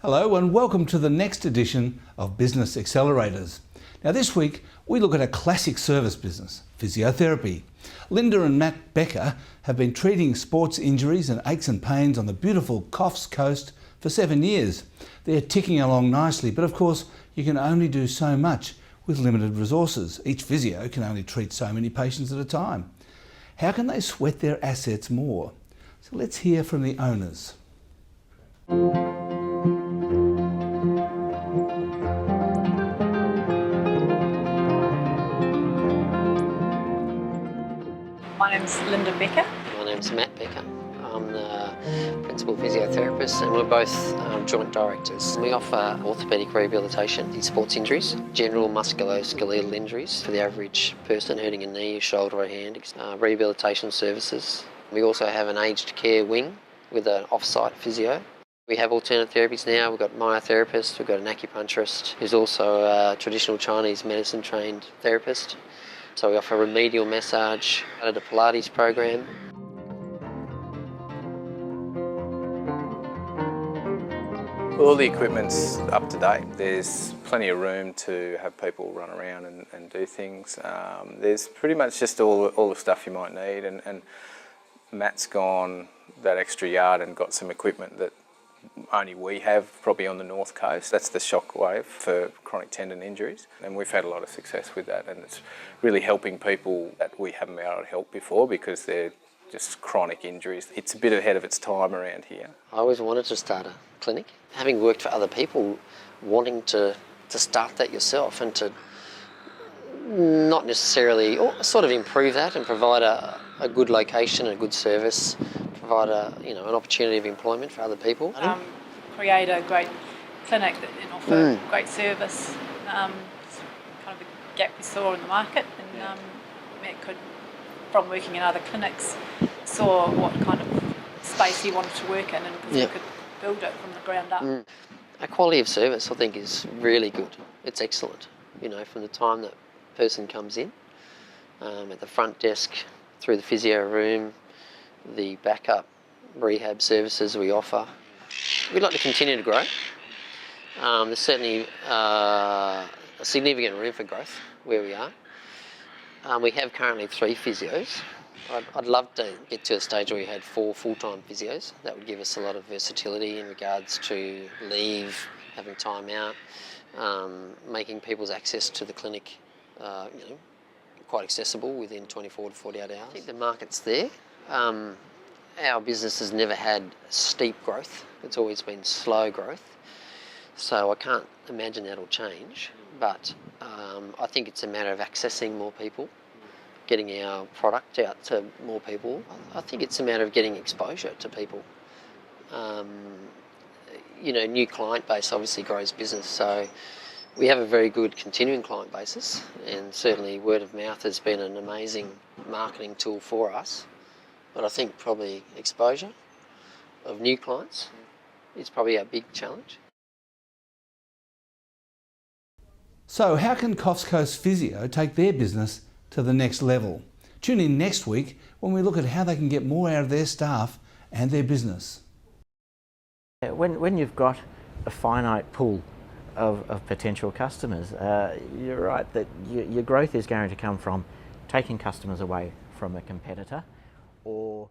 Hello and welcome to the next edition of Business Accelerators. Now this week we look at a classic service business, physiotherapy. Linda and Matt Becker have been treating sports injuries and aches and pains on the beautiful Coffs Coast for 7 years. They're ticking along nicely, but of course you can only do so much with limited resources. Each physio can only treat so many patients at a time. How can they sweat their assets more? So let's hear from the owners. My name's Linda Becker. My name's Matt Becker. I'm the principal physiotherapist and we're both joint directors. We offer orthopaedic rehabilitation in sports injuries, general musculoskeletal injuries for the average person hurting a knee, a shoulder or a hand, rehabilitation services. We also have an aged care wing with an off-site physio. We have alternate therapies now. We've got myotherapist, we've got an acupuncturist who's also a traditional Chinese medicine trained therapist. So we offer remedial massage, a Pilates program. All the equipment's up to date. There's plenty of room to have people run around and do things. There's pretty much just all the stuff you might need, and Matt's gone that extra yard and got some equipment that only we have probably on the North Coast. That's the Shockwave for chronic tendon injuries, and we've had a lot of success with that, and it's really helping people that we haven't been able to help before because they're just chronic injuries. It's a bit ahead of its time around here. I always wanted to start a clinic. Having worked for other people, wanting to start that yourself and to not necessarily, or sort of improve that and provide a good location, a good service, provide an opportunity of employment for other people. Create a great clinic and offer great service. It's kind of a gap we saw in the market, and Matt could, from working in other clinics, saw what kind of space he wanted to work in, and he could build it from the ground up. Our quality of service, I think, is really good. It's excellent. From the time that person comes in, at the front desk, through the physio room, the backup rehab services we offer. We'd like to continue to grow. There's certainly a significant room for growth where we are. We have currently 3 physios. I'd love to get to a stage where we had 4 full-time physios. That would give us a lot of versatility in regards to leave, having time out, making people's access to the clinic quite accessible within 24 to 48 hours. I think the market's there. Our business has never had steep growth. It's always been slow growth. So I can't imagine that'll change. But I think it's a matter of accessing more people, getting our product out to more people. I think it's a matter of getting exposure to people. New client base obviously grows business. So we have a very good continuing client basis, and certainly word of mouth has been an amazing marketing tool for us. But I think probably exposure of new clients is probably our big challenge. So how can Coffs Coast Physio take their business to the next level? Tune in next week when we look at how they can get more out of their staff and their business. When you've got a finite pool of potential customers, you're right that your growth is going to come from taking customers away from a competitor or